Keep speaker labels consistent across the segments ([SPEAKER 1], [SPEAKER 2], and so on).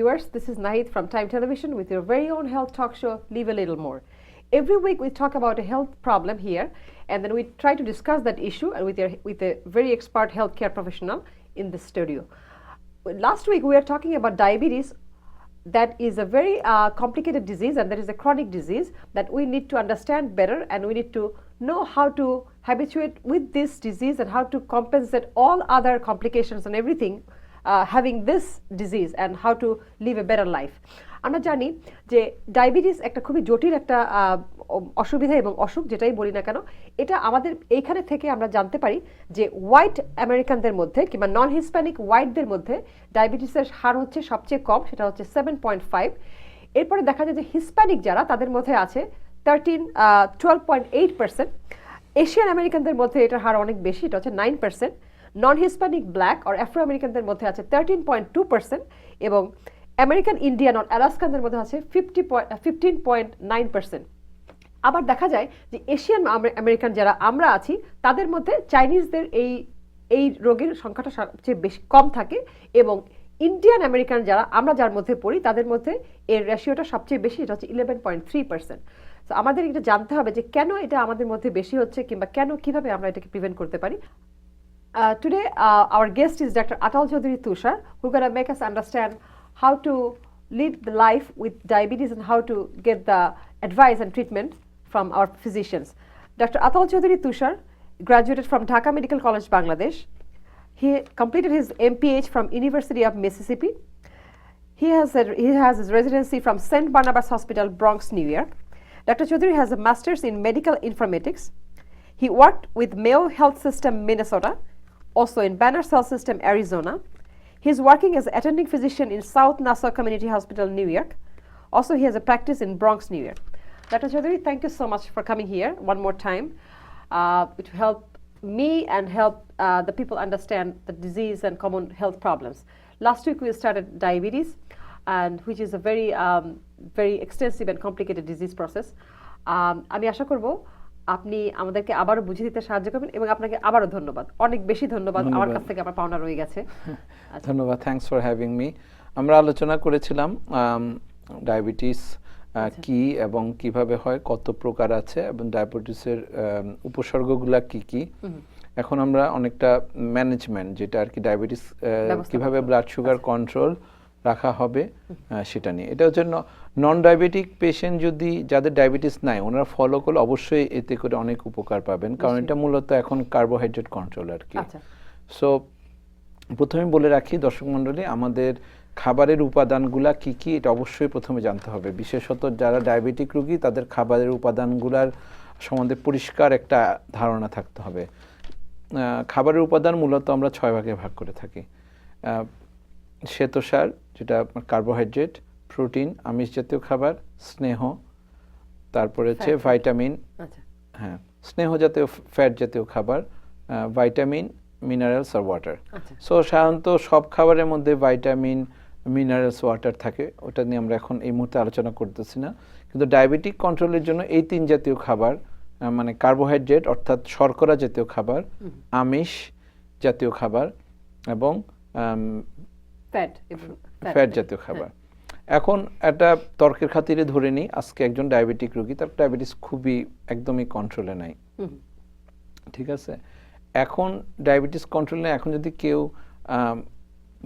[SPEAKER 1] viewers, this is Nahid from Time Television with your very own health talk show, Live a Little More. Every week we talk about a health problem here, and then we try to discuss that issue with a very expert healthcare professional in the studio. Last week we were talking about diabetes. That is a very complicated disease, and that is a chronic disease that we need to understand better, and we need to know how to habituate with this disease and how to compensate all other complications and everything having this disease and how to live a better life. আমরা জানি যে diabetes একটা খুবই জটিল একটা অসুবিধা এবং অসুখ, যেটাই বলি না কেন, এটা আমাদের এইখানে থেকে আমরা জানতে পারি যে হোয়াইট আমেরিকানদের মধ্যে কিংবা নন হিসপ্যানিক হোয়াইটদের মধ্যে ডায়াবেটিসের হার হচ্ছে সবচেয়ে কম, সেটা হচ্ছে 7.5। এরপরে দেখা যায় যে হিসপ্যানিক যারা, তাদের মধ্যে আছে 12.8%। এশিয়ান আমেরিকানদের মধ্যে এটার হার অনেক বেশি, এটা হচ্ছে 9%। নন হিসপ্যানিক ব্ল্যাক আর আফ্রো আমেরিকানদের মধ্যে আছে 13.2%, এবং আমেরিকান ইন্ডিয়ান আর আলাস্কানদের মধ্যে আছে 15.9%। আবার দেখা যায় যে এশিয়ান আমেরিকান যারা আমরা আছি, তাদের মধ্যে চাইনিজদের এই রোগের সংখ্যাটা সবচেয়ে বেশি কম থাকে, এবং ইন্ডিয়ান আমেরিকান যারা আমরা যার মধ্যে পড়ি, তাদের মধ্যে এর রেশিওটা সবচেয়ে বেশি, এটা হচ্ছে 11.3%। তো আমাদের এটা জানতে হবে যে কেন এটা আমাদের মধ্যে বেশি হচ্ছে কিংবা কেন কিভাবে আমরা এটাকে প্রিভেন্ট করতে পারি। Today our guest is Dr. Atal Chaudhary Tushar, who's going to make us understand how to live the life with diabetes and how to get the advice and treatment from our physicians. Dr. Atal Chaudhary Tushar graduated from Dhaka Medical College, Bangladesh. He completed his MPH from University of Mississippi. He has his residency from St. Barnabas Hospital, Bronx, New York. Dr. Chaudhary has a master's in medical informatics. He worked with Mayo Health System, Minnesota, also in Banner Cell System, Arizona. He's working as an attending physician in South Nassau Community Hospital, New York. Also, he has a practice in Bronx, New York. Dr. Chaudhary, thank you so much for coming here one more time. It will help me and help the people understand the disease and common health problems. Last week, we started diabetes, and which is a very extensive and complicated disease process. আমি আশা করব আপনি আমাদেরকে আবারও বুঝিয়ে দিতে সাহায্য করবেন, এবং আপনাকে আবারও ধন্যবাদ, অনেক বেশি ধন্যবাদ, আমার কাছ থেকে আমার পাওনা রয়ে গেছে।
[SPEAKER 2] ধন্যবাদ, থ্যাঙ্কস ফর হ্যাভিং মি। আমরা আলোচনা করেছিলাম ডায়াবেটিস কি এবং কিভাবে হয়, কত প্রকার আছে, এবং ডায়াবেটিসের উপসর্গগুলা কি কি। এখন আমরা অনেকটা ম্যানেজমেন্ট, যেটা আর কি ডায়াবেটিস কিভাবে ব্লাড সুগার কন্ট্রোল রাখা হবে সেটা নিয়ে। এটা হচ্ছে নন ডায়াবেটিক পেশেন্ট যদি যাদের ডায়াবেটিস নাই, ওনারা ফলো করলে অবশ্যই এতে করে অনেক উপকার পাবেন, কারণ এটা মূলত এখন কার্বোহাইড্রেট কন্ট্রোল আর কি। সো প্রথমে বলে রাখি দর্শক মণ্ডলী, আমাদের খাবারের উপাদানগুলা কি কি এটা অবশ্যই প্রথমে জানতে হবে। বিশেষত যারা ডায়াবেটিক রোগী, তাদের খাবারের উপাদানগুলার সম্বন্ধে পরিষ্কার একটা ধারণা থাকতে হবে। খাবারের উপাদান মূলত আমরা 6 ভাগে ভাগ করে থাকি। শ্বেতসার, যেটা কার্বোহাইড্রেট, প্রোটিন, আমিষ জাতীয় খাবার, স্নেহ, তারপরে হচ্ছে ভাইটামিন, হ্যাঁ স্নেহ জাতীয় ফ্যাট জাতীয় খাবার, ভাইটামিন, মিনারেলস আর ওয়াটার। সো সাধারণত সব খাবারের মধ্যে ভাইটামিন, মিনারেলস, ওয়াটার থাকে, ওটা নিয়ে আমরা এখন এই মুহূর্তে আলোচনা করতেছি না। কিন্তু ডায়াবেটিক কন্ট্রোলের জন্য এই 3 জাতীয় খাবার, মানে কার্বোহাইড্রেট অর্থাৎ শর্করা জাতীয় খাবার, আমিষ জাতীয় খাবার এবং ফ্যাট জাতীয় খাবার। এখন একটা তর্কের খাতিরে ধরে নিই, আজকে একজন ডায়াবেটিক রোগী, তার ডায়াবেটিস খুবই একদমই কন্ট্রোলে নাই, ঠিক আছে। এখন ডায়াবেটিস কন্ট্রোলে এখন যদি কেউ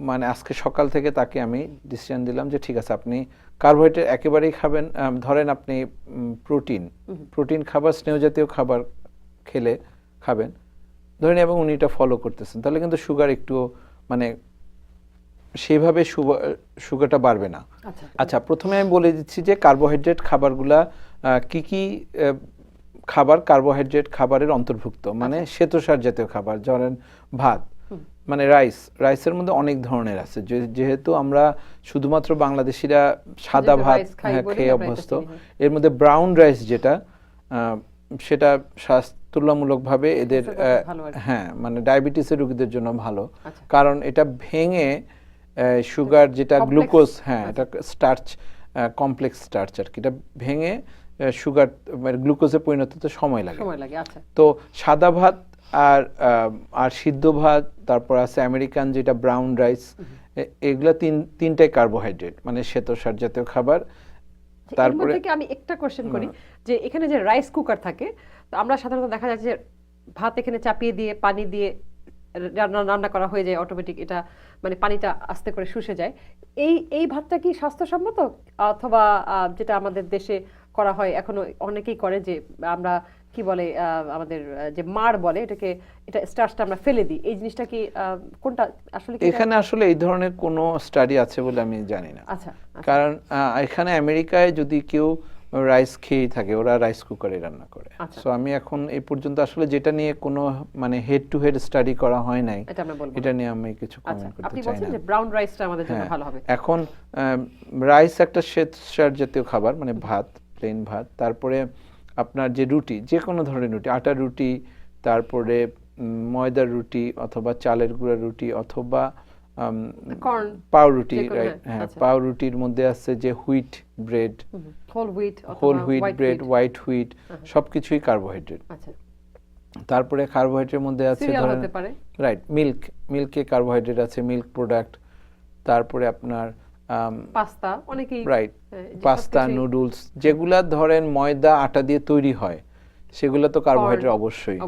[SPEAKER 2] মানে আজকে সকাল থেকে তাকে আমি ডিসিশন দিলাম যে ঠিক আছে আপনি কার্বোহাইড্রেট একেবারেই খাবেন, ধরেন আপনি প্রোটিন খাবার, স্নেহ জাতীয় খাবার খাবেন ধরেন, এবং উনি এটা ফলো করতেছেন, তাহলে কিন্তু সুগার একটু মানে সেইভাবে সুগারটা বাড়বে না। আচ্ছা, প্রথমে আমি বলে দিচ্ছি যে কার্বোহাইড্রেট খাবারগুলা কি কি খাবার কার্বোহাইড্রেট খাবারের অন্তর্ভুক্ত, মানে শ্বেতসার জাতীয় খাবার, ধরেন ভাত, মানে রাইসের মধ্যে অনেক ধরনের আছে। যেহেতু আমরা শুধুমাত্র বাংলাদেশিরা সাদা ভাত খেয়ে অভ্যস্ত, এর মধ্যে ব্রাউন রাইস যেটা, সেটা তুলনামূলকভাবে এদের হ্যাঁ মানে ডায়াবেটিসের রোগীদের জন্য ভালো, কারণ এটা ভেঙে সুগার যেটা গ্লুকোজ, হ্যাঁ এটা স্টার্চ, কমপ্লেক্স স্টার্চ আর কি, এটা ভেঙে সুগার মানে গ্লুকোজে পরিণত হতে সময় লাগে। তো সাদা ভাত আর সিদ্ধ ভাত, তারপর আছে আমেরিকান যেটা ব্রাউন রাইস, এগুলা তিনটাই কার্বোহাইড্রেট, মানে শ্বেতসার জাতীয় খাবার।
[SPEAKER 1] তারপরে থেকে আমি একটা কোশ্চেন করি যে এখানে যে রাইস কুকার থাকে, তো আমরা সাধারণত দেখা যাচ্ছে যে ভাত এখানে চাপিয়ে দিয়ে পানি দিয়ে রান্না করা হয়ে যায় অটোমেটিক, এটা মানে পানিটা আস্তে করে শুষে যায়। এই ভাতটা কি স্বাস্থ্যসম্মত, অথবা যেটা আমাদের দেশে করা হয় এখনো অনেকেই করে, যে আমরা কি বলে আমাদের যে মাড় বলে এটাকে, এটা স্টার্চটা আমরা ফেলে দিই, এই জিনিসটা কি কোনটা আসলে?
[SPEAKER 2] এখানে আসলে এই ধরনের কোনো স্টাডি আছে বলে আমি জানি না।
[SPEAKER 1] আচ্ছা,
[SPEAKER 2] কারণ এখানে আমেরিকায় যদি কেউ রাইস খেয়ে থাকে, ওরা রাইস কুকারে রান্না করে। সো আমি এখন এই পর্যন্ত আসলে যেটা নিয়ে কোনো মানে হেড টু হেড স্টাডি করা হয় নাই, এটা নিয়ে আমি কিছু কমেন্ট করতে চাই না।
[SPEAKER 1] আপনি বলছেন যে ব্রাউন রাইসটা আমাদের জন্য ভালো হবে।
[SPEAKER 2] এখন রাইস একটা শ্বেতসার জাতীয় খাবার, মানে ভাত, প্লেন ভাত। তারপরে আপনার যে রুটি, যে কোনো ধরনের রুটি, আটার রুটি, তারপরে ময়দার রুটি, অথবা চালের গুঁড়ার রুটি, অথবা পাউরুটি, রাইট? হ্যাঁ, পাউরুটির মধ্যে আছে যে wheat bread, whole wheat bread, white wheat, সবকিছুই কার্বোহাইড্রেট। তারপরে কার্বোহাইড্রেটের মধ্যে আছে ধরেন রাইট মিল্কে কার্বোহাইড্রেট আছে, মিল্ক প্রোডাক্ট। তারপরে আপনার
[SPEAKER 1] পাস্তা, অনেকেই
[SPEAKER 2] রাইট, পাস্তা, নুডলস, যেগুলা ধরেন ময়দা আটা দিয়ে তৈরি হয়, সেগুলো তো কার্বোহাইড্রেট অবশ্যই।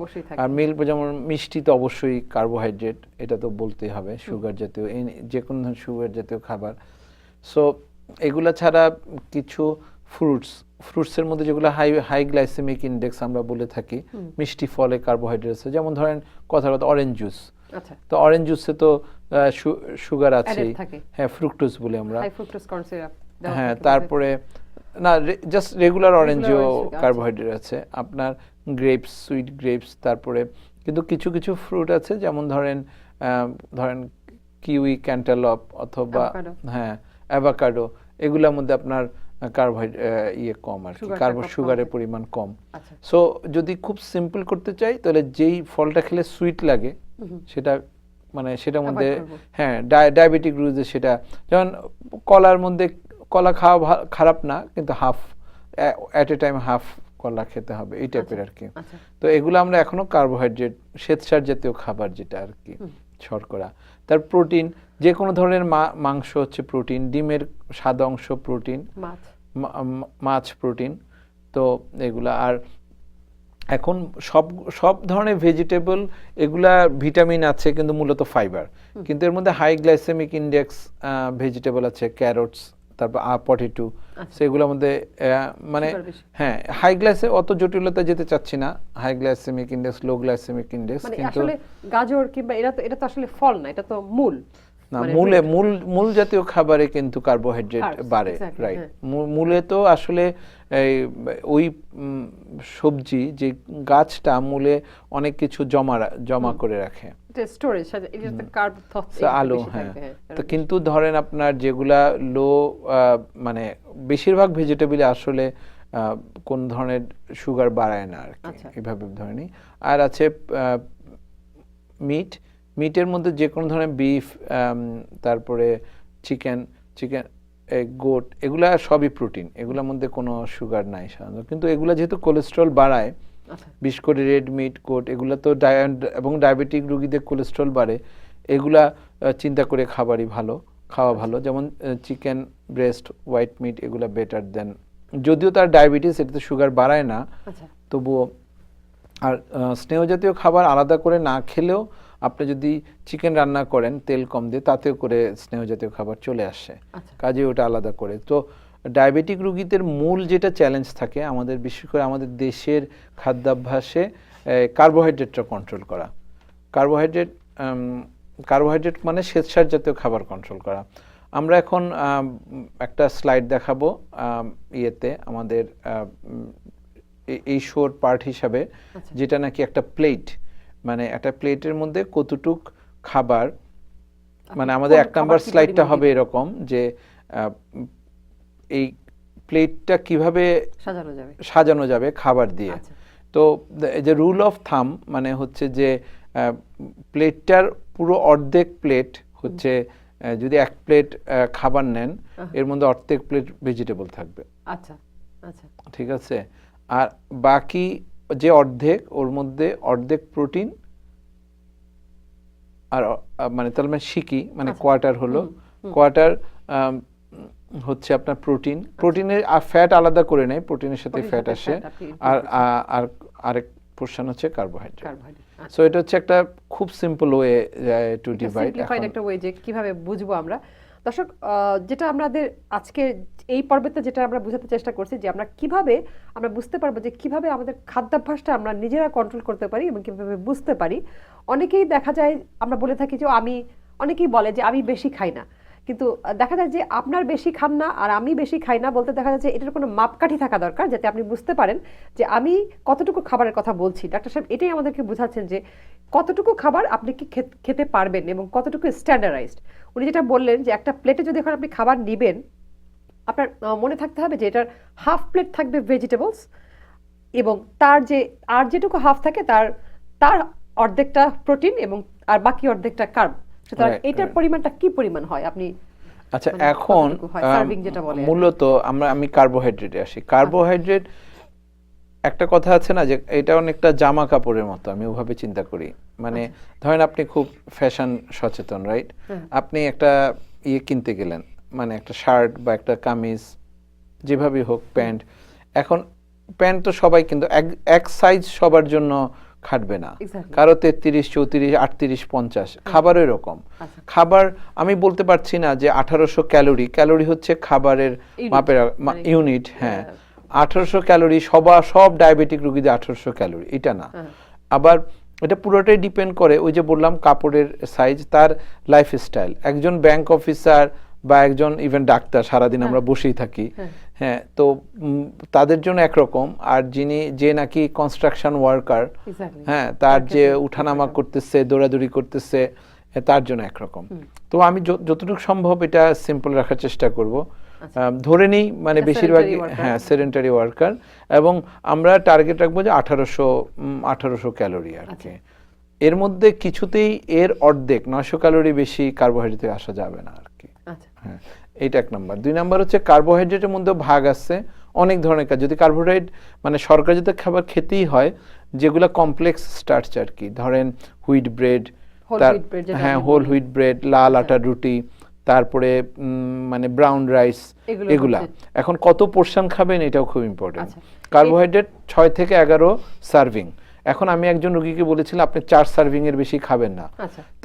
[SPEAKER 2] আর মিল্ক, যেমন মিষ্টি তো অবশ্যই কার্বোহাইড্রেট, এটা তো বলতেই হবে, সুগার জাতীয়, যে কোনো ধরনের সুগার জাতীয় খাবার। সো এগুলা ছাড়া কিছু ফ্রুটসের মধ্যে যেগুলো হাই গ্লাইসেমিক ইন্ডেক্স আমরা বলে থাকি, মিষ্টি ফলে কার্বোহাইড্রেট আছে, যেমন ধরেন কথা অরেঞ্জ জুস। তো অরেঞ্জ জুসে তো সুগার আছে, হ্যাঁ, ফ্রুক্টোজ বলি আমরা। হ্যাঁ, তারপরে না, জাস্ট রেগুলার অরেঞ্জেও কার্বোহাইড্রেট আছে। আপনার গ্রেপস, সুইট গ্রেপস, তারপরে কিন্তু কিছু কিছু ফ্রুট আছে, যেমন ধরেন কিউই, ক্যান্টালপ, অথবা হ্যাঁ অ্যাভোকাডো, এগুলোর মধ্যে আপনার কার্বোহাইড্রেট কম, আর কি সুগারের পরিমাণ কম। সো যদি খুব সিম্পল করতে চাই, তাহলে যেই ফলটা খেলে সুইট লাগে সেটা, মানে সেটার মধ্যে হ্যাঁ ডায়াবেটিক রোগীদের, সেটা যেমন কলার মধ্যে, কলা খাওয়া খারাপ না, কিন্তু এট এ টাইম হাফ কলা খেতে হবে, এই টাইপের আর কি। তো এগুলো আমরা এখনো কার্বোহাইড্রেট, শ্বেতসার জাতীয় খাবার যেটা আর কি, শর্করা। তার প্রোটিন, যে কোনো ধরনের মাংস হচ্ছে প্রোটিন, ডিমের সাদা অংশ প্রোটিন, মাছ প্রোটিন, তো এগুলা। আর এখন সব ধরনের ভেজিটেবল, এগুলা ভিটামিন আছে কিন্তু মূলত ফাইবার, কিন্তু এর মধ্যে হাই গ্লাইসেমিক ইন্ডেক্স ভেজিটেবল আছে, ক্যারটস, তারপর পটেটো, সেগুলোর মধ্যে মানে হ্যাঁ হাই গ্লাইসে অত জটিলতা যেতে চাচ্ছি না, হাই গ্লাইসেমিক ইন্ডেক্স, লো গ্লাইসেমিক ইন্ডেক্স। কিন্তু
[SPEAKER 1] আসলে গাজর কিংবা এটা তো আসলে ফল না, এটা তো মূল
[SPEAKER 2] না, মূল জাতীয় খাবারে কিন্তু কার্বোহাইড্রেট বাড়ে, রাইট? মূলে তো আসলে ওই সবজি, যে গাছটা মূলে অনেক কিছু জমা করে রাখে, আলো, হ্যাঁ। তো কিন্তু ধরেন আপনার যেগুলা লো, মানে বেশিরভাগ ভেজিটেবলে আসলে কোন ধরনের সুগার বাড়ায় না আর কি, এইভাবে ধরে নিই। আর আছে মিটের মধ্যে যে কোনো ধরনের বিফ, তারপরে চিকেন, গোট, এগুলা সবই প্রোটিন, এগুলোর মধ্যে কোনো সুগার নাই সাধারণত। কিন্তু এগুলা যেহেতু কোলেস্ট্রল বাড়ায়, বিশেষ করে রেড মিট, গোট, এগুলা তো এবং ডায়াবেটিক রোগীদের কোলেস্ট্রল বাড়ে, এগুলা চিন্তা করে খাওয়া ভালো। যেমন চিকেন ব্রেস্ট, হোয়াইট মিট, এগুলা বেটার দেন, যদিও তার ডায়াবেটিস, এটাতে সুগার বাড়ায় না, তবুও। আর স্নেহ জাতীয় খাবার আলাদা করে না খেলেও, আপনি যদি চিকেন রান্না করেন তেল কম দিয়ে, তাতেও করে স্নেহ জাতীয় খাবার চলে আসে, কাজে ওটা আলাদা করে। তো ডায়াবেটিক রোগীদের মূল যেটা চ্যালেঞ্জ থাকে আমাদের, বিশেষ করে আমাদের দেশের খাদ্যাভ্যাসে, কার্বোহাইড্রেটটা কন্ট্রোল করা। কার্বোহাইড্রেট মানে শ্বেতসার জাতীয় খাবার কন্ট্রোল করা। আমরা এখন একটা স্লাইড দেখাবো ইয়েতে, আমাদের এই শোর পার্ট হিসাবে, যেটা নাকি একটা প্লেট, মানে একটা প্লেটের মধ্যে কতটুক খাবার, মানে আমাদের 1 নাম্বার স্লাইডটা হবে এরকম, যে এই প্লেটটা কিভাবে সাজানো যাবে খাবার দিয়ে। তো যে রুল অফ থাম মানে হচ্ছে যে প্লেটটার পুরো অর্ধেক প্লেট হচ্ছে, যদি 1 প্লেট খাবার নেন, এর মধ্যে অর্ধেক প্লেট ভেজিটেবল থাকবে, ঠিক আছে? আর বাকি যে অর্ধেক, ওর মধ্যে অর্ধেক প্রোটিন, আর মানে তার মানে সিকি, মানে কোয়ার্টার হলো কোয়ার্টার হচ্ছে আপনার প্রোটিনের ফ্যাট আলাদা করে নেয়, প্রোটিনের সাথে ফ্যাট আসে, আর আর আরেক পোরশন হচ্ছে কার্বোহাইড্রেট। সো এটা হচ্ছে একটা খুব সিম্পল ওয়ে টু ডিভাইড।
[SPEAKER 1] একটা ওয়ে যে কিভাবে বুঝবো আমরা। দর্শক, যেটা আমাদের আজকে এই পর্বতে যেটা আমরা বোঝাতে চেষ্টা করছি যে আমরা কিভাবে আমরা বুঝতে পারবো যে কিভাবে আমাদের খাদ্যাভ্যাসটা আমরা নিজেরা কন্ট্রোল করতে পারি এবং কিভাবে বুঝতে পারি। অনেকেই দেখা যায় আমরা বলে থাকি যে অনেকেই বলে যে আমি বেশি খাই না, কিন্তু দেখা যায় যে আপনার বেশি খান না আর আমি বেশি খাই না বলতে দেখা যাচ্ছে এটার কোনো মাপকাঠি থাকা দরকার, যাতে আপনি বুঝতে পারেন যে আমি কতটুকু খাবারের কথা বলছি। ডাক্তার সাহেব এটাই আমাদেরকে বোঝাচ্ছেন যে কতটুকু খাবার আপনি কি খেতে পারবেন এবং কতটুকু স্ট্যান্ডার্ডাইজড। উনি যেটা বললেন যে একটা প্লেটে যদি এখন আপনি খাবার নিবেন, আপনার মনে থাকতে হবে যে এটার হাফ প্লেট থাকবে ভেজিটেবলস এবং তার যেটুকু হাফ থাকে তার অর্ধেকটা প্রোটিন এবং আর বাকি অর্ধেকটা কার্ব। সুতরাং এটার পরিমাণটা কি পরিমাণ হয় আপনি?
[SPEAKER 2] আচ্ছা, এখন মূলত আমি কার্বোহাইড্রেটে আসি। কার্বোহাইড্রেট একটা কথা আছে না যে এটা অনেকটা জামা কাপড়ের মতো, আমি ওভাবে চিন্তা করি। মানে ধরেন আপনি খুব ফ্যাশন সচেতন, রাইট? আপনি একটা কিনতে গেলেন, মানে একটা শার্ট বা একটা কামিজ, যেভাবেই হোক, প্যান্ট। এখন প্যান্ট তো সবাই কিন্তু এক সাইজ সবার জন্য খাটবে না, কারো 33, 34, 38, 50। খাবারও এরকম। খাবার আমি বলতে পারছি না যে 1800 ক্যালোরি হচ্ছে খাবারের মাপের ইউনিট। হ্যাঁ, 1800 ক্যালোরি সব ডায়াবেটিক রোগীদের 1800 ক্যালোরি, এটা না। আবার এটা পুরোটাই ডিপেন্ড করে ওই যে বললাম কাপড়ের সাইজ, তার লাইফস্টাইল। একজন ব্যাংক অফিসার বা একজন ইভেন ডাক্তার, সারাদিন আমরা বসেই থাকি, হ্যাঁ, তো তাদের জন্য একরকম। আর যে নাকি কনস্ট্রাকশন ওয়ার্কার, হ্যাঁ, তার যে উঠানামা করতেছে, দৌড়াদৌড়ি করতেছে, তার জন্য একরকম। তো আমি যতটুকু সম্ভব এটা সিম্পল রাখার চেষ্টা করব। ধরে নিই মানে বেশিরভাগ হ্যাঁ সেডেন্টারি ওয়ার্কার, এবং আমরা টার্গেট রাখবো যে 1800 ক্যালোরি আর কি। এর মধ্যে কিছুতেই এর অর্ধেক 900 ক্যালোরি বেশি কার্বোহাইড্রেটে আসা যাবে না আর কি। হ্যাঁ, এইটা 1 নাম্বার। 2 নাম্বার হচ্ছে কার্বোহাইড্রেটের মধ্যে ভাগ আছে অনেক ধরনের। যদি কার্বোহাইড্রেট মানে শর্করা জাতীয় খাবার খেতেই হয় যেগুলো কমপ্লেক্স স্টার্চ আর কি, ধরেন হুইট ব্রেড, হ্যাঁ হোল হুইট ব্রেড, লাল আটার রুটি, তারপরে মানে ব্রাউন রাইস, এগুলা। এখন কত পোরশন খাবেন এটাও খুব ইম্পর্টেন্ট। কার্বোহাইড্রেট 6 থেকে 11 সার্ভিং। এখন আমি একজন রোগীকে বলেছিলাম আপনি 4 সার্ভিং এর বেশি খাবেন না।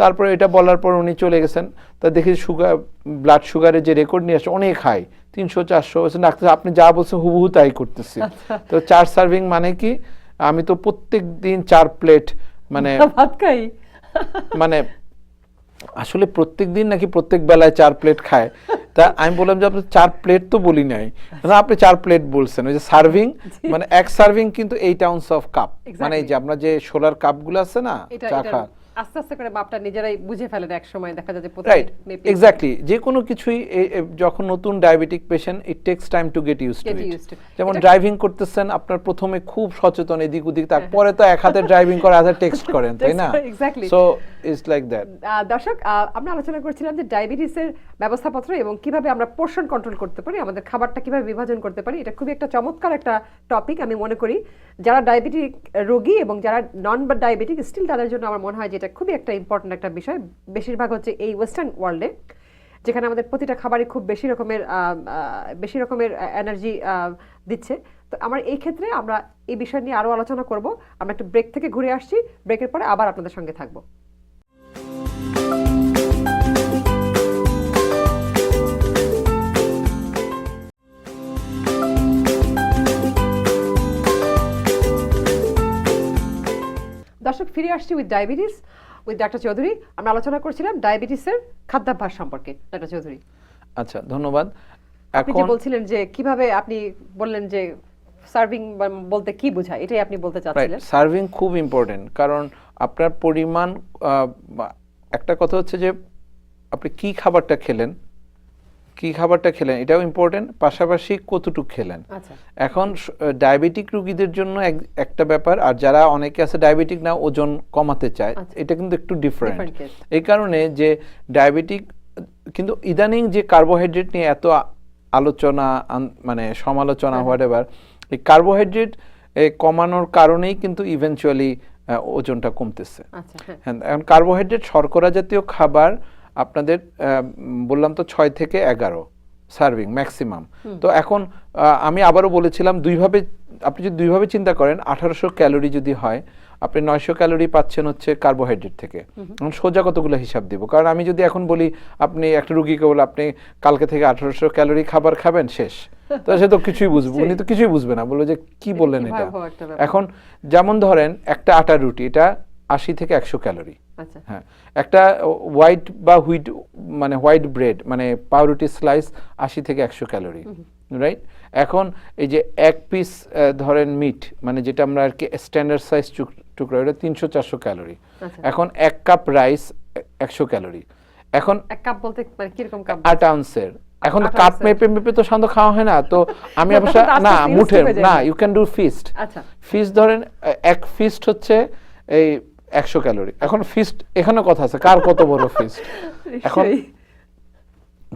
[SPEAKER 2] তারপরে এটা বলার পর উনি চলে গেছেন, তা দেখি ব্লাড সুগারের যে রেকর্ড নিয়ে আসে অনেক হাই, 300-400। ডাক্তার আপনি যা বলছেন হুবহু তাই করতেছি। তো 4 সার্ভিং মানে কি? আমি তো প্রত্যেক দিন 4 প্লেট মানে ভাত খাই, মানে আসলে প্রত্যেক দিন নাকি প্রত্যেক বেলায় 4 প্লেট খায়। তা আমি বললাম যে আপনি 4 প্লেট তো বলি নাই, আপনি 4 প্লেট বলছেন। ওই যে সার্ভিং মানে 1 সার্ভিং কিন্তু 8 আউন্স অফ কাপ, মানে এই যে আমরা যে সোলার কাপগুলো আছে না চা খা,
[SPEAKER 1] আস্তে আস্তে করে মাপটা নিজেরাই বুঝে ফেলেন এক সময়, দেখা যায় যে
[SPEAKER 2] রাইট, এক্স্যাক্টলি। যে কোনো কিছুই যখন নতুন diabetic patient, it takes time to get used to it. যেমন ড্রাইভিং করতেছেন, আপনার প্রথমে খুব সচেতন এদিক ওদিক, তারপরে তো এক হাতে ড্রাইভিং করে হাতে টেক্সট করেন, তাই না? So it's like that.
[SPEAKER 1] দর্শক, আমরা আলোচনা করছিলাম যে ডায়াবেটিসের ব্যবস্থাপত্র এবং কিভাবে আমরা পোর্শন কন্ট্রোল করতে পারি, আমাদের খাবারটা কিভাবে বিভাজন করতে পারি। এটা খুবই একটা চমৎকার একটা টপিক। আমি মনে করি যারা ডায়াবেটিক রোগী এবং যারা নন ডায়াবেটিক স্টিল, তাদের জন্য আমার মনে হয় যে এটা খুবই একটা ইম্পর্টেন্ট একটা বিষয়। বেশিরভাগ হচ্ছে এই ওয়েস্টার্ন ওয়ার্ল্ডে, যেখানে আমাদের প্রতিটা খাবারই খুব বেশি রকমের এনার্জি দিচ্ছে। তো আমার এই ক্ষেত্রে আমরা এই বিষয় নিয়ে আরো আলোচনা করব। আমরা একটু ব্রেক থেকে ঘুরে আসছি, ব্রেকের পরে আবার আপনাদের সঙ্গে থাকবো। দর্শক, ফিরে আসছি with diabetes with doctor Chowdhury. আমরা আলোচনা করছিলাম ডায়াবেটিসের খাদ্যাভ্যাস সম্পর্কে। ডাক্তার চৌধুরী,
[SPEAKER 2] আচ্ছা, ধন্যবাদ।
[SPEAKER 1] আপনি যে বলছিলেন যে কিভাবে, আপনি বললেন যে সার্ভিং বলতে কি বোঝায়, এটাই আপনি বলতে চাচ্ছিলেন।
[SPEAKER 2] সার্ভিং খুব ইম্পর্টেন্ট, কারণ আপনার পরিমাণ, একটা কথা হচ্ছে যে আপনি কি খাবারটা খেলেন এটাও ইম্পর্টেন্ট, পাশাপাশি কতটুকু খেলেন। এখন ডায়াবেটিক রোগীদের জন্য একটা ব্যাপার, আর যারা অনেকে আছে ডায়াবেটিক না ওজন কমাতে চায়, এটা কিন্তু একটু ডিফারেন্ট। এই কারণে যে ডায়াবেটিক কিন্তু ইদানিং যে কার্বোহাইড্রেট নিয়ে এত আলোচনা, মানে সমালোচনা, হোয়াটএভার, এই কার্বোহাইড্রেট কমানোর কারণেই কিন্তু ইভেনচুয়ালি ওজনটা কমতেছে। এখন কার্বোহাইড্রেট শর্করা জাতীয় খাবার আপনাদের বললাম তো 6 থেকে 11 সার্ভিং ম্যাক্সিমাম। তো এখন আমি আবারও বলেছিলাম আপনি যদি দুইভাবে চিন্তা করেন, 1800 ক্যালোরি যদি হয়, আপনি 900 ক্যালোরি পাচ্ছেন হচ্ছে কার্বোহাইড্রেট থেকে। সোজা কতগুলো হিসাব দিব, কারণ আমি যদি এখন বলি আপনি একটা রুগীকে বলে আপনি কালকে থেকে 1800 ক্যালোরি খাবার খাবেন, শেষ। তো সে তো কিছুই বুঝবে, উনি তো কিছুই বুঝবে না, বলবে যে কি বললেন এটা। এখন যেমন ধরেন একটা আটার রুটি, এটা 80 থেকে 100 ক্যালোরি। হ্যাঁ, একটা হোয়াইট বা হোয়াইট ব্রেড মানে পাউরুটি স্লাইস 80 থেকে 100 ক্যালোরি, রাইট? এখন এই যে এক পিস ধরেন মিট, মানে যেটা আমরা আর কি স্ট্যান্ডার্ড সাইজ টুকরা, এটা 300-400 ক্যালোরি। এখন এক কাপ রাইস 100 ক্যালোরি। এখন
[SPEAKER 1] এক কাপ বলতে মানে কিরকম কাপ?
[SPEAKER 2] 8 আউন্সের। এখন কাপ মেপে তো সান্ধ্য খাওয়া হয় না, তো আমি অবশ্য না মুঠের না, you can do fist. Fist ধরেন এক ফিস্ট হচ্ছে এই 100 ক্যালোরি। এখন ফিস্ট, এখানে কথা আছে কার কত বড় ফিস্ট। এখন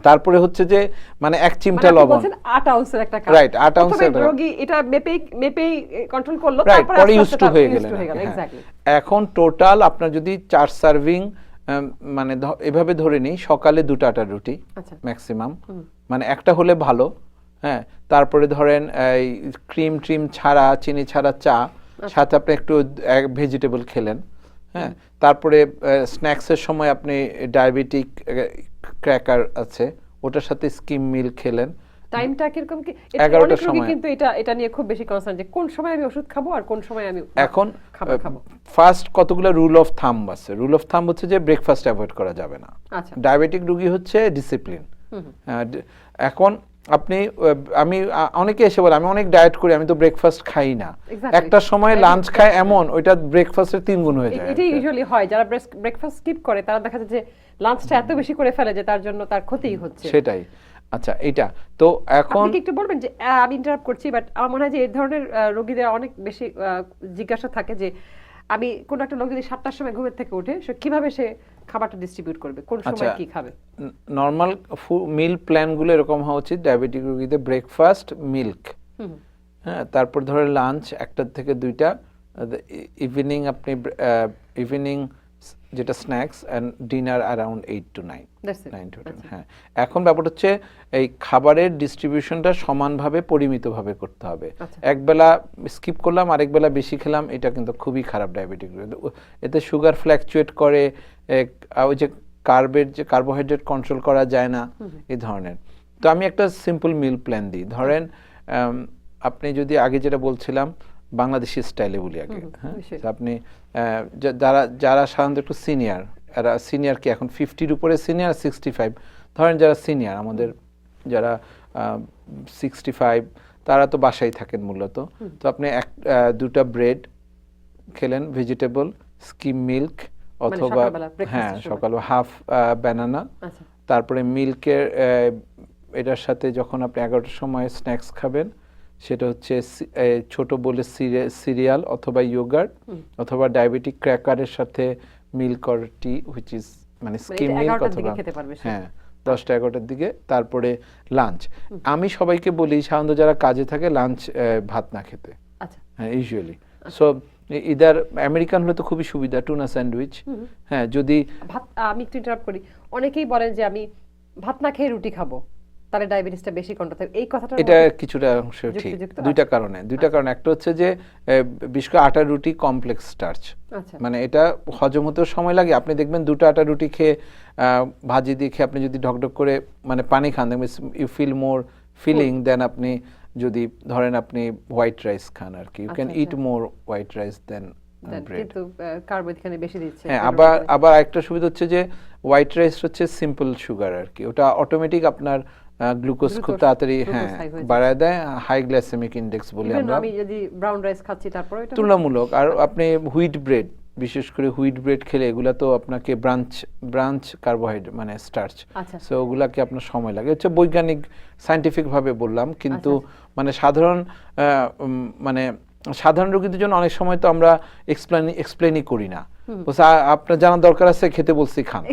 [SPEAKER 2] তারপরে হচ্ছে যে মানে এক চিমটা লবণ,
[SPEAKER 1] 8 আউন্সের একটা কাপ,
[SPEAKER 2] রাইট? 8 আউন্সের
[SPEAKER 1] রোগী এটা মেপেই কন্ট্রোল করলো,
[SPEAKER 2] তারপরে ইউজ টু হয়ে গেলেন। এখন টোটাল আপনার যদি 4 সার্ভিং, মানে এভাবে ধরে নিই, সকালে 2টা আটার রুটি ম্যাক্সিমাম, মানে একটা হলে ভালো। হ্যাঁ, তারপরে ধরেন ক্রিম ছাড়া, চিনি ছাড়া চা, সাথে আপনি একটু ভেজিটেবল খেলেন। হ্যাঁ, তারপরে স্ন্যাক্সের সময় আপনি ডায়াবেটিক ক্র্যাকার আছে, ওটার সাথে স্কিম মিল খেলেন।
[SPEAKER 1] টাইমটা কিরকম কি?
[SPEAKER 2] 11টার সময়।
[SPEAKER 1] কিন্তু এটা নিয়ে খুব বেশি কনসার্ন যে কোন সময় আমি ওষুধ খাবো আর কোন সময় আমি
[SPEAKER 2] এখন
[SPEAKER 1] খাবার খাবো।
[SPEAKER 2] ফার্স্ট কতগুলো রুল অফ থাম্ব আছে। রুল অফ থাম্ব হচ্ছে যে ব্রেকফাস্ট অ্যাভয়েড করা যাবে না। ডায়াবেটিক রোগী হচ্ছে ডিসিপ্লিন। এখন আমি অনেকে এসে বলে আমি অনেক ডায়েট করি, আমি তো ব্রেকফাস্ট খাই না। একটা সময় লাঞ্চ খায় এমন, ওইটা ব্রেকফাস্টের 3 গুণ হয়ে যায়।
[SPEAKER 1] এটাই ইউজুয়ালি হয়, যারা ব্রেকফাস্ট স্কিপ করে তারা দেখা যায় যে লাঞ্চটা এত বেশি করে ফেলে যে তার জন্য তার ক্ষতিই হচ্ছে।
[SPEAKER 2] সেটাই। আচ্ছা, এটা তো এখন
[SPEAKER 1] আপনি কি একটু বলবেন যে, আমি ইন্টারাপ্ট করছি, বাট আমার মনে হয় যে এই ধরনের রোগীদের অনেক বেশি জিজ্ঞাসা থাকে যে আমি কোন একটা লোক যদি 7টার সময় ঘুমের থেকে ওঠে, সে কিভাবে সে খাবারটা ডিস্ট্রিবিউট করবে, কোন সময় কি খাবে?
[SPEAKER 2] নরমাল মিল প্ল্যানগুলো এরকম হওয়া উচিত ডায়াবেটিক রোগীদের: ব্রেকফাস্ট, মিল্ক, হ্যাঁ, তারপর ধরে লাঞ্চ 1টা থেকে 2টা, ইভিনিং আপনি ইভিনিং যেটা snacks, and dinner around 8 to 9 to 10। হ্যাঁ, এখন ব্যাপারটা হচ্ছে এই খাবারের ডিস্ট্রিবিউশনটা সমানভাবে পরিমিতভাবে করতে হবে। একবেলা স্কিপ করলাম, আরেক বেলা বেশি খেলাম, এটা কিন্তু খুবই খারাপ ডায়াবেটিক। এতে সুগার ফ্ল্যাকচুয়েট করে, ওই যে কার্বোহাইড্রেট কন্ট্রোল করা যায় না, এই ধরনের। তো আমি একটা সিম্পল মিল প্ল্যান দিই। ধরেন আপনি যদি আগে যেটা বলছিলাম বাংলাদেশি স্টাইলে বলি আগে, হ্যাঁ, আপনি যারা সাধারণত একটু সিনিয়র কি এখন 50-র উপরে সিনিয়র, 65, ধরেন যারা সিনিয়র আমাদের, যারা 65, তারা তো বাসায় থাকেন মূলত। তো আপনি 2টা ব্রেড খেলেন, ভেজিটেবল, স্কিম মিল্ক, অথবা হ্যাঁ সকালে হাফ ব্যানানা, তারপরে মিল্কের এটার সাথে যখন আপনি 11টার সময় স্ন্যাক্স খাবেন, সেটা হচ্ছে ছোট বলে সিরিয়াল অথবা ইয়োগার্ট, অথবা ডায়াবেটিক ক্র্যাকারের সাথে milk or T, which is মানে স্কিম মিল্ক, অথবা হ্যাঁ 10টা-11টার দিকে। তারপরে লাঞ্চ। আমি সবাইকে বলি সাধারণত যারা কাজে থাকে লাঞ্চ ভাত না খেতে। হ্যাঁ, ইউজুয়ালি। সো ইদার আমেরিকান হলে তো খুবই সুবিধা, টুনা স্যান্ডউইচ। হ্যাঁ, যদি
[SPEAKER 1] ভাত, আমি একটু ইন্টারাপ্ট করি, অনেকেই বলেন যে আমি ভাত না খেয়ে রুটি খাবো, তাহলে ডায়াবেটিসটা বেশি কন্ট্রোল থাকবে, এই কথাটা
[SPEAKER 2] এটা কিছুটা অংশ ঠিক। দুইটা কারণে একটা হচ্ছে যে বিশেষ করে আটার রুটি কমপ্লেক্স স্টার্চ, মানে এটা হজম হতেও সময় লাগে। আপনি দেখবেন 2টা আটার রুটি খেয়ে ভাজি দিয়ে খেয়ে আপনি যদি ঢকঢক করে মানে পানি খান, দেখবেন you feel more filling then আপনি যদি ধরেন আপনি হোয়াইট রাইস খান আর কি, you can eat more white rice than bread,
[SPEAKER 1] কিন্তু কার্বোহাইড্রেট এখানে বেশি দিচ্ছে।
[SPEAKER 2] হ্যাঁ, আবার একটা সুবিধা হচ্ছে যে হোয়াইট রাইস হচ্ছে সিম্পল সুগার আর কি, ওটা অটোমেটিক আপনার গ্লুকোজ খুব তাড়াতাড়ি হ্যাঁ বাড়ায় দেয়, হাই গ্লাইসেমিক ইনডেক্স বলি আমরা।
[SPEAKER 1] আমি যদি ব্রাউন রাইস খাচ্ছি তারপরে এটা
[SPEAKER 2] তুলনামূলক। আর আপনি হুইট ব্রেড, বিশেষ করে হুইট ব্রেড খেলে এগুলা তো আপনাকে ব্রাঞ্চ কার্বোহাইড্রেট মানে স্টার্চ, সো ওগুলাকে আপনার সময় লাগে। হচ্ছে বৈজ্ঞানিক সায়েন্টিফিক ভাবে বললাম, কিন্তু মানে সাধারণ রোগীদের জন্য অনেক সময় তো আমরা এক্সপ্লেনই করি না। আপনার জানার দরকার আছে, খেতে বলছি খান।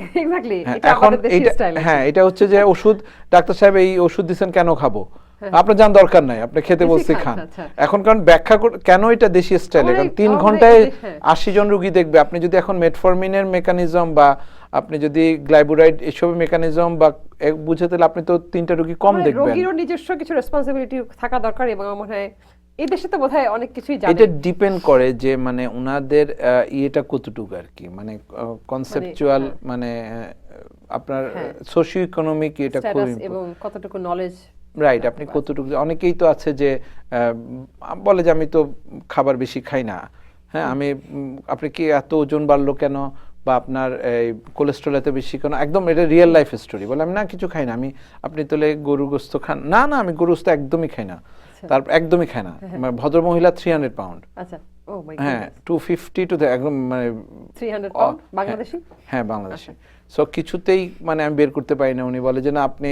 [SPEAKER 2] এখন এটা হচ্ছে যে ওষুধ, ডাক্তার সাহেব এই ওষুধ দিচ্ছেন কেন খাবো, আপনার জানার দরকার নাই, আপনি খেতে বলছি খান। এখন কারণ ব্যাখ্যা কেন এটা দেশি স্টাইলে, কারণ 3 ঘন্টায় 80 জন রোগী দেখবে। আপনি যদি এখন মেটফরমিনের মেকানিজম বা আপনি যদি গ্লাইবুরাইড এসব মেকানিজম বা বুঝে তাহলে আপনি তো 3টা রোগী কম
[SPEAKER 1] মানে
[SPEAKER 2] দেখবেন।
[SPEAKER 1] রোগীরও নিজস্ব কিছু রেসপন্সিবিলিটি থাকা দরকার, এবং আমার মনে হয় এই দেশে তো বোধহয় অনেক কিছুই জানে।
[SPEAKER 2] এটা ডিপেন্ড করে যে মানে ওনাদের ইয়েটা কতটুকু আর কি, মানে কনসেপচুয়াল মানে আপনার সোশিও ইকোনমিক এটা খুব
[SPEAKER 1] স্ট্যাটাস এবং কতটুকু নলেজ।
[SPEAKER 2] রাইট, আপনি কতটুকু, অনেকেই তো আছে যে বলে যে আমি তো খাবার বেশি খাই না, হ্যাঁ আমি আপনি কি এত ওজন বাড়লো কেন, বা আপনার এই কোলেস্ট্রল এত বেশি কেন, একদম এটা রিয়েল লাইফ স্টোরি। বলে আমি না কিছু খাই না, আমি আপনি তাহলে গরু গোস্ত খান, না না আমি গরু গোস্ত একদমই খাই না, তারপর একদমই খায় না, ভদ্র মহিলা 300 পাউন্ড,
[SPEAKER 1] আচ্ছা, ও মাই
[SPEAKER 2] হ্যাঁ 250 টু একদম মানে
[SPEAKER 1] 300 পাউন্ড বাংলাদেশি,
[SPEAKER 2] হ্যাঁ বাংলাদেশি। সো কিছুতেই মানে আমি বের করতে পারি না। উনি বলে যে না আপনি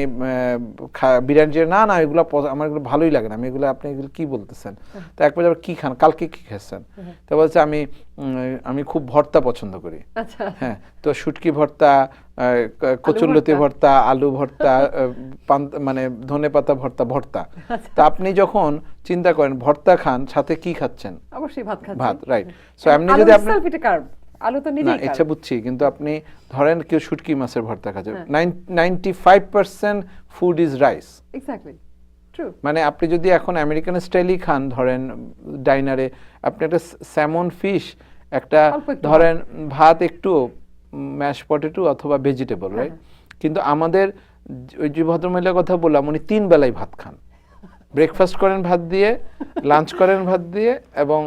[SPEAKER 2] বিরিয়ানি, না না এগুলো আমার এগুলো ভালোই লাগে না, আমি এগুলো আপনি এগুলো কি বলতেছেন, তো এক পর্যায়ে কি খান, কালকে কি খেয়েছেন, তো বলছে আমি খুব ভর্তা পছন্দ করি,
[SPEAKER 1] আচ্ছা
[SPEAKER 2] হ্যাঁ তো শুটকি ভর্তা, কচুরলতি ভর্তা, আলু ভর্তা, মানে ধনেপাতা ভর্তা, ভর্তা। তো আপনি যখন চিন্তা করেন ভর্তা খান, সাথে কি খাচ্ছেন,
[SPEAKER 1] অবশ্যই ভাত খাচ্ছেন,
[SPEAKER 2] ভাত, রাইট। সো এমনি যদি আপনি
[SPEAKER 1] আলু তো
[SPEAKER 2] না
[SPEAKER 1] নিজেই
[SPEAKER 2] ইচ্ছা বুঝছি, কিন্তু আপনি ধরেন কেউ শুটকি মাছের ভর্তা খাচ্ছে, 95% food is rice.
[SPEAKER 1] Exactly true.
[SPEAKER 2] মানে আপনি যদি এখন আমেরিকান স্টাইলই খান, ধরেন ডাইনারে আপনি একটা স্যামন ফিশ, একটা ধরেন ভাত, একটু ম্যাশ পটেটো অথবা ভেজিটেবল, রাইট। কিন্তু আমাদের ওই যে ভদ্রমহিলার কথা বললাম, উনি 3 বেলায় ভাত খান, ব্রেকফাস্ট করেন ভাত দিয়ে, লাঞ্চ করেন ভাত দিয়ে, এবং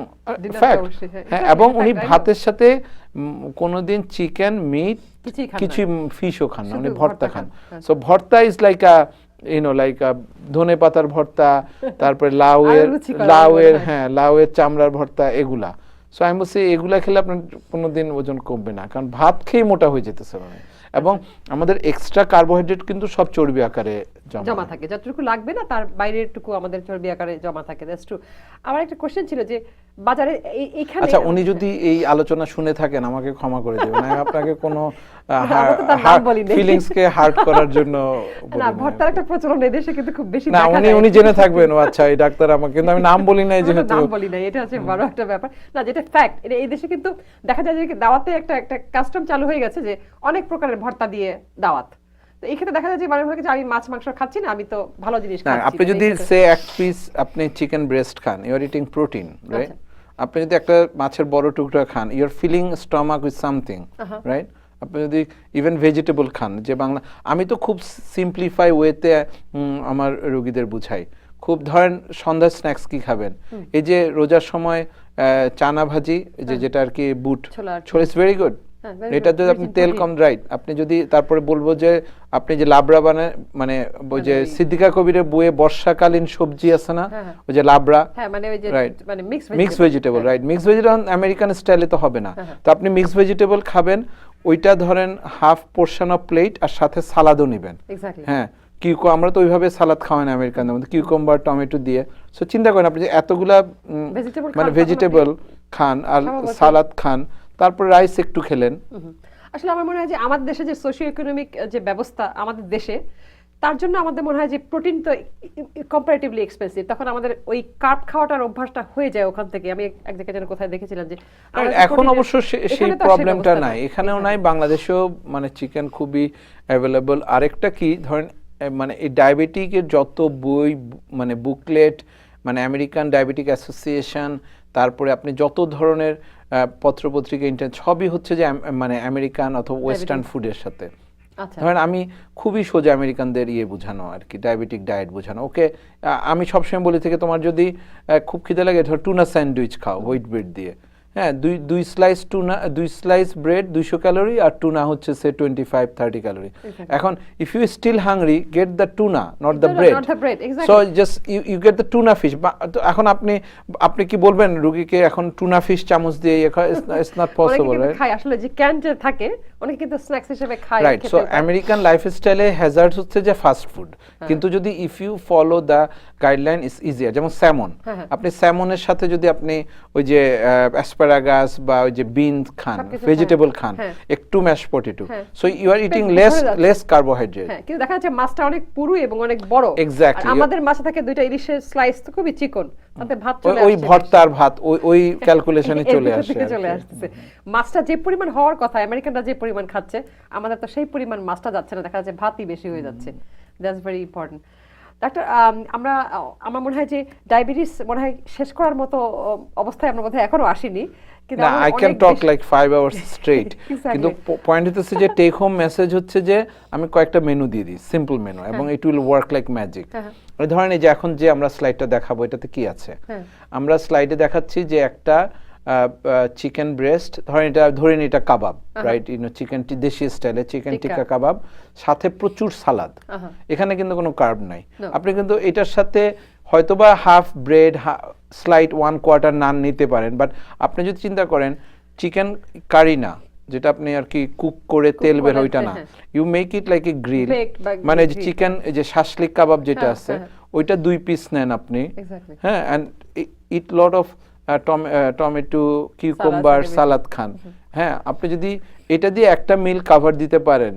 [SPEAKER 2] হ্যাঁ এবং উনি ভাতের সাথে কোনোদিন চিকেন, মিট, কিছু ফিশও খান না, উনি ভর্তা খান। সো ভর্তা ইজ লাইক আ লাইক ধনে পাতার ভর্তা, তারপরে লাউয়ের হ্যাঁ লাউয়ের চামড়ার ভর্তা, এগুলা। সো আমি বলছি এগুলা খেলে আপনার কোনোদিন ওজন কমবে না, কারণ ভাত খেয়ে মোটা হয়ে যেতেছে মানে। এবং আমাদের এক্সট্রা কার্বোহাইড্রেট কিন্তু সব চর্বি আকারে
[SPEAKER 1] জমা থাকে, যতটুকু লাগবে না তার বাইরেরটুকু আমাদের চর্বি আকারে জমা থাকে। That's true. আমার একটা কোশ্চেন ছিল যে বাজারে এইখানে,
[SPEAKER 2] আচ্ছা উনি যদি এই আলোচনা শুনে থাকেন আমাকে ক্ষমা করে দেবেন, আমি আপনাকে কোনো ফিলিংস কে হার্ট করার জন্য
[SPEAKER 1] না, ভর্তার একটা প্রচলন এই দেশে কিন্তু খুব বেশি
[SPEAKER 2] না, উনি জেনে থাকবেন, ও আচ্ছা এই ডাক্তার আমাকে, কিন্তু আমি নাম বলি নাই, যেহেতু
[SPEAKER 1] নাম বলি নাই, এটা হচ্ছে বড় একটা ব্যাপার না, যেটা ফ্যাক্ট। এই দেশে কিন্তু দেখা যায় যে দাওয়াতে একটা কাস্টম চালু হয়ে গেছে যে অনেক প্রকারের ভর্তা দিয়ে দাওয়াত। তো এই ক্ষেত্রে দেখা যায় যে মানুষ ভাবে যে আমি মাছ মাংস খাচ্ছি না, আমি তো ভালো জিনিস খাচ্ছি।
[SPEAKER 2] আপনি যদি সে এক পিস আপনি চিকেন ব্রেস্ট খান, you are eating protein, right. আপনি যদি একটা মাছের বড় টুকরা খান, you are filling stomach with something, right. আপনি যদি ইভেন ভেজিটেবল খান, যে বাংলা, আমি তো খুব সিম্পলিফাই ওয়েতে আমার রোগীদের বুঝাই। খুব ধরেন সন্ধ্যার স্ন্যাক্স কি খাবেন, এই যে রোজার সময় চানা ভাজি, যেটা আর কি বুট ছোলা, ইটস ভেরি গুড। এটা যদি আপনি তেল কম, রাইট। আপনি যদি তারপরে বলবো যে আপনি যে লাবড়া বানায়, মানে ওই যে সিদ্দিকা কবিরের বইয়ে বর্ষাকালীন সবজি আছে না, ওই যে লাবড়া, mix vegetable, right. Mix vegetable American স্টাইলে তো হবে না, তো আপনি মিক্স ভেজিটেবল খাবেন, ওইটা ধরেন হাফ পোর্শন অফ প্লেট, আর সাথে সালাদও নেবেন, হ্যাঁ। আমরা তো ওইভাবে সালাদ খাওয়াই না আমেরিকানদের মধ্যে, কিউকাম্বার টমেটো দিয়ে। সো চিন্তা করেন আপনি যে এতগুলা মানে ভেজিটেবল খান আর সালাদ খান, তারপর রাইস একটু খেলেন।
[SPEAKER 1] আসলে আমার মনে হয় যে আমাদের দেশে যে সোশিও ইকোনমিক যে ব্যবস্থা আমাদের দেশে, তার জন্য আমাদের মনে হয় যে প্রোটিন তো কম্পারেটিভলি এক্সপেন্সিভ, তখন আমাদের ওই কার্ব খাওয়াটার অভ্যাসটা হয়ে যায় ওখান থেকে। আমি এক জায়গায় যেন কোথায় দেখেছিলাম যে
[SPEAKER 2] এখন অবশ্য সেই প্রবলেমটা নাই, এখানেও নাই, বাংলাদেশেও মানে চিকেন খুবই অ্যাভেলেবল। আরেকটা কি ধরেন, মানে এই ডায়াবেটিকের যত বই, মানে বুকলেট, মানে আমেরিকান ডায়াবেটিক অ্যাসোসিয়েশন, তারপরে আপনি যত ধরনের পত্রপত্রিকা, ইন্টারনেট, সবই হচ্ছে যে মানে আমেরিকান অথবা ওয়েস্টার্ন ফুডের সাথে। ধরেন আমি খুবই সোজা আমেরিকানদের বোঝানো আর কি, ডায়াবেটিক ডায়েট বোঝানো। ওকে, আমি সবসময় বলি থেকে তোমার যদি খুব খিদে লাগে, ধর টুনা স্যান্ডউইচ খাও হোয়াইট ব্রেড দিয়ে, হ্যাঁ, দুই slice tuna, 2 slice bread 200 calorie, আর টুনা হচ্ছে সে 25-30 ক্যালোরি। এখন if you still hungry, get the tuna, not the bread. So just you get the tuna fish. এখন আপনি কি বলবেন রোগীকে এখন টুনা ফিশ চামচ দিয়ে ইটস নট পসিবল, রাইট।
[SPEAKER 1] খায় আসলে যে ক্যান যে থাকে, অনেকে কিন্তু স্ন্যাক্স হিসেবে খায়,
[SPEAKER 2] রাইট। সো আমেরিকান লাইফস্টাইলে হ্যাজার্ড হচ্ছে যে ফাস্ট ফুড, কিন্তু যদি if you follow the guideline is easier. যেমন স্যামন, আপনি স্যামনের সাথে যদি আপনি ওই যে অ্যাসপারাগাস বা ওই যে বিনস খান,
[SPEAKER 1] সবকিছু
[SPEAKER 2] ভেজিটেবল খান,
[SPEAKER 1] হ্যাঁ।
[SPEAKER 2] একটু ম্যাশ পটেটো,
[SPEAKER 1] হ্যাঁ।
[SPEAKER 2] সো ইউ আর ইটিং
[SPEAKER 1] পেট
[SPEAKER 2] লেস
[SPEAKER 1] ভরে যাচ্ছে।
[SPEAKER 2] Less carbohydrate.
[SPEAKER 1] হ্যাঁ, কিন্তু দেখা যাচ্ছে মাছটা অনেক পুরু এবং অনেক বড়।
[SPEAKER 2] Exactly.
[SPEAKER 1] আর আমাদের মাছে থাকে দুইটা ইলিশের স্লাইস তো খুবই চিকন, তাতে ভাত চলে
[SPEAKER 2] ওই
[SPEAKER 1] আসছে
[SPEAKER 2] ভর্তার ভাত ওই ক্যালকুলেশনে
[SPEAKER 1] এর
[SPEAKER 2] চলে
[SPEAKER 1] ভিতর
[SPEAKER 2] আসে
[SPEAKER 1] থেকে
[SPEAKER 2] আর
[SPEAKER 1] চলে
[SPEAKER 2] কি।
[SPEAKER 1] আসতেছে। মাছটা যে পরিমাণ হওয়ার কথা, আমেরিকানরা যে পরিমাণ খাচ্ছে, আমাদের তো সেই পরিমাণ মাছটা যাচ্ছে না, দেখা যাচ্ছে ভাতই বেশি হয়ে যাচ্ছে। That's very important. ডাক্তার, আমরা আমার মনে হয় যে ডায়াবেটিস মনে হয় শেষ করার মতো অবস্থায় আমরা বোধহয় এখনো আসিনি, কিন্তু
[SPEAKER 2] না,
[SPEAKER 1] আমার
[SPEAKER 2] আই ক্যান
[SPEAKER 1] অনেক
[SPEAKER 2] টক
[SPEAKER 1] বেশি-
[SPEAKER 2] লাইক 5 hours স্ট্রেট।
[SPEAKER 1] Exactly.
[SPEAKER 2] কিন্তু পয়েন্ট হচ্ছে যে টেক হোম মেসেজ হচ্ছে যে আমি কয়েকটা মেনু দিয়ে দিই, সিম্পল মেনু, এবং it will work like magic.
[SPEAKER 1] হ্যাঁ।
[SPEAKER 2] ধরেন এই যে এখন যে আমরা স্লাইডটা দেখাবো এটাতে কি আছে,
[SPEAKER 1] হ্যাঁ।
[SPEAKER 2] আমরা স্লাইডে দেখাচ্ছি যে একটা চিকেন ব্রেস্ট, ধরেন এটা কাবাব, রাইট, চিকেনটি দেশি স্টাইলে চিকেন
[SPEAKER 1] টিক্কা।
[SPEAKER 2] টিক্কা কাবাব, সাথে প্রচুর সালাদ।
[SPEAKER 1] আহা।
[SPEAKER 2] এখানে কিন্তু কোনো কার্ব নাই।
[SPEAKER 1] No.
[SPEAKER 2] আপনি কিন্তু এটার সাথে হয়তোবা হাফ ব্রেড, স্লাইড 1/4 নান নিতে পারেন, বাট আপনি যদি চিন্তা করেন চিকেন কারি না, যেটা আপনি আর কি কুক করে তেল বের
[SPEAKER 1] করে,
[SPEAKER 2] ওইটা না,
[SPEAKER 1] হ্যাঁ।
[SPEAKER 2] You make it like a grill,
[SPEAKER 1] Baked বা
[SPEAKER 2] মানে যে
[SPEAKER 1] grilled,
[SPEAKER 2] চিকেন যে শাসলিক কাবাব যেটা
[SPEAKER 1] হ্যাঁ,
[SPEAKER 2] আছে
[SPEAKER 1] হ্যাঁ।
[SPEAKER 2] ওইটা 2 পিস নেন আপনি,
[SPEAKER 1] Exactly.
[SPEAKER 2] হ্যাঁ, and it lot of tomato, cucumber,
[SPEAKER 1] everything.
[SPEAKER 2] সালাদ খান। হ্যাঁ, আপনি যদি এটা দিয়ে একটা মিল কাভার দিতে পারেন,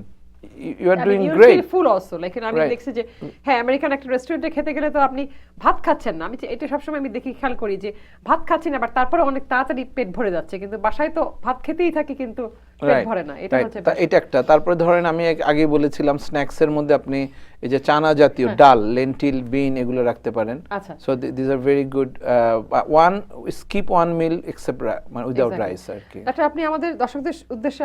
[SPEAKER 2] you are doing great.
[SPEAKER 1] Full also, like আমি
[SPEAKER 2] Right.
[SPEAKER 1] দেখছি যে হ্যাঁ, আমেরিকান একটা রেস্টুরেন্টে খেতে গেলে তো আপনি ভাত খাচ্ছেন না, আমি এটা সবসময় আমি দেখি, খেয়াল করি যে ভাত খাচ্ছি না, বাট তারপরে অনেক তাড়াতাড়ি পেট ভরে যাচ্ছে, কিন্তু বাসায় তো ভাত খেতেই থাকি কিন্তু পেট
[SPEAKER 2] Right,
[SPEAKER 1] ভরে না, এটা
[SPEAKER 2] right.
[SPEAKER 1] হচ্ছে
[SPEAKER 2] এটা একটা। তারপরে ধরেন আমি আগে বলেছিলাম স্ন্যাক্স এর মধ্যে আপনি এই যে চানা জাতীয় ডাল, লেন্টিল, বিন এগুলো রাখতে পারেন।
[SPEAKER 1] আচ্ছা।
[SPEAKER 2] So this are very good. One skip one meal except মানে উইদাউট
[SPEAKER 1] Exactly.
[SPEAKER 2] রাইস আর কি।
[SPEAKER 1] ডাক্তার, আপনি আমাদের দর্শকদের উদ্দেশ্যে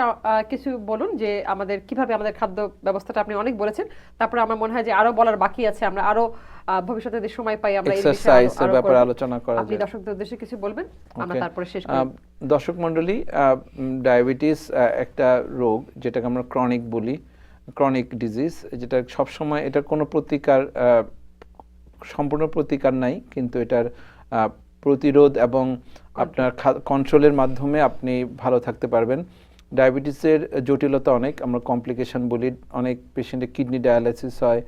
[SPEAKER 1] কিছু বলুন যে আমাদের কিভাবে আমাদের খাদ্য ব্যবস্থাটা আপনি অনেক বলেছেন, তারপরে আমার মনে হয় যে আরো বলার বাকি আছে, আমরা আরো ভবিষ্যতে যদি সময় পাই আমরা এই বিষয়ে
[SPEAKER 2] এক্সারসাইজ এর
[SPEAKER 1] আরো
[SPEAKER 2] ব্যাপারে
[SPEAKER 1] করব।
[SPEAKER 2] আলোচনা করা
[SPEAKER 1] আপনি
[SPEAKER 2] যায়।
[SPEAKER 1] দর্শকদের উদ্দেশ্যে কিছু বলবেন, আমরা
[SPEAKER 2] Okay.
[SPEAKER 1] তারপরে শেষ করি।
[SPEAKER 2] দর্শক মণ্ডলী, ডায়াবেটিস একটা রোগ যেটাকে আমরা ক্রনিক বলি, ক্রনিক ডিজিজ, যেটা সবসময় এটার কোনো প্রতিকার, সম্পূর্ণ প্রতিকার নাই, কিন্তু এটার প্রতিরোধ এবং আপনার কন্ট্রোলের মাধ্যমে আপনি ভালো থাকতে পারবেন। ডায়াবেটিসের জটিলতা অনেক, আমরা কমপ্লিকেশন বলি, অনেক পেশেন্টের কিডনি ডায়ালাইসিস হয়,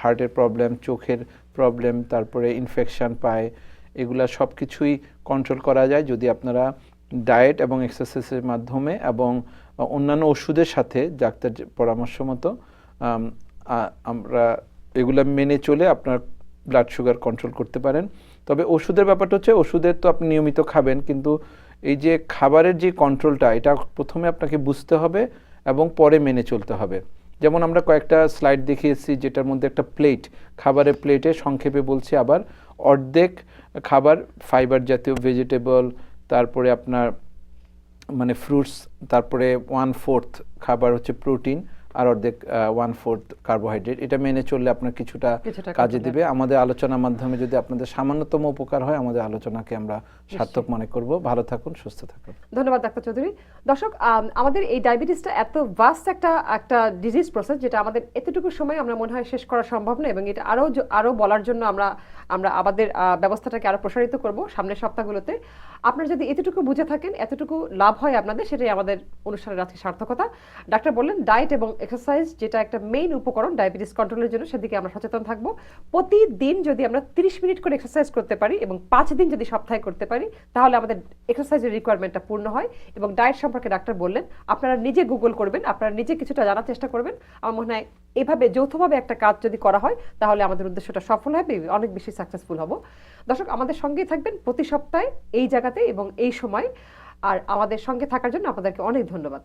[SPEAKER 2] হার্টের প্রবলেম, চোখের প্রবলেম, তারপরে ইনফেকশন পায়, এগুলা সব কিছুই কন্ট্রোল করা যায় যদি আপনারা ডায়েট এবং এক্সারসাইজের মাধ্যমে এবং অন্যান্য ওষুধের সাথে ডাক্তার পরামর্শ মতো আমরা এগুলা মেনে চলে আপনার ব্লাড সুগার কন্ট্রোল করতে পারেন। তবে ওষুধের ব্যাপারটা হচ্ছে, ওষুধের তো আপনি নিয়মিত খাবেন, কিন্তু এই যে খাবারের যে কন্ট্রোলটা, এটা প্রথমে আপনাকে বুঝতে হবে এবং পরে মেনে চলতে হবে। যেমন আমরা কয়েকটা স্লাইড দেখিয়েছি যেটার মধ্যে একটা প্লেট, খাবারের প্লেটে সংক্ষেপে বলছি আবার, অর্ধেক খাবার ফাইবার জাতীয় ভেজিটেবল, তারপরে আপনার মানে ফ্রুটস, তারপরে 1/4 খাবার হচ্ছে প্রোটিন, আর অর্ধেক 1/4 কার্বোহাইড্রেট। এটা মেনে চললে আপনার কিছুটা কাজে দিবে। আমাদের আলোচনার মাধ্যমে যদি আপনাদের সামান্যতম উপকার হয়, আমাদের আলোচনাকে আমরা সার্থক মনে করব। ভালো থাকুন, সুস্থ থাকুন।
[SPEAKER 1] ধন্যবাদ ডাক্তার চৌধুরী। দর্শক, আমাদের এই ডায়াবেটিসটা এত ভাস্ট একটা ডিজিজ প্রসেস, যেটা আমাদের এতটুকু সময় আমরা মনে হয় শেষ করা সম্ভব না, এবং এটা আরো বলার জন্য আমরা আমাদের ব্যবস্থাটাকে আরো প্রসারিত করব সামনের সপ্তাহগুলোতে। আপনারা যদি এতটুকু বুঝে থাকেন, এতটুকু লাভ হয় আপনাদের, সেটাই আমাদের অনুষ্ঠানের আজকে সার্থকতা। ডাক্তার বললেন ডায়েট এবং এক্সারসাইজ যেটা একটা মেইন উপকরণ ডায়াবেটিস কন্ট্রোলের জন্য, সেদিকে আমরা সচেতন থাকবো। প্রতিদিন যদি আমরা 30 মিনিট করে এক্সারসাইজ করতে পারি এবং 5 দিন যদি সপ্তাহে করতে পারি, তাহলে আমাদের এক্সারসাইজের রিকোয়ারমেন্টটা পূর্ণ হয়। এবং ডায়েট সম্পর্কে ডাক্তার বললেন আপনারা নিজে গুগল করবেন, আপনারা নিজে কিছুটা জানার চেষ্টা করবেন। আমার মনে হয় এভাবে যৌথভাবে একটা কাজ যদি করা হয়, তাহলে আমাদের উদ্দেশ্যটা সফল হবে, অনেক বেশি সাকসেসফুল হব। দর্শক, আমাদের সঙ্গেই থাকবেন প্রতি সপ্তাহে এই জায়গাতে এবং এই সময়। আর আমাদের সঙ্গে থাকার জন্য আপনাদেরকে অনেক ধন্যবাদ।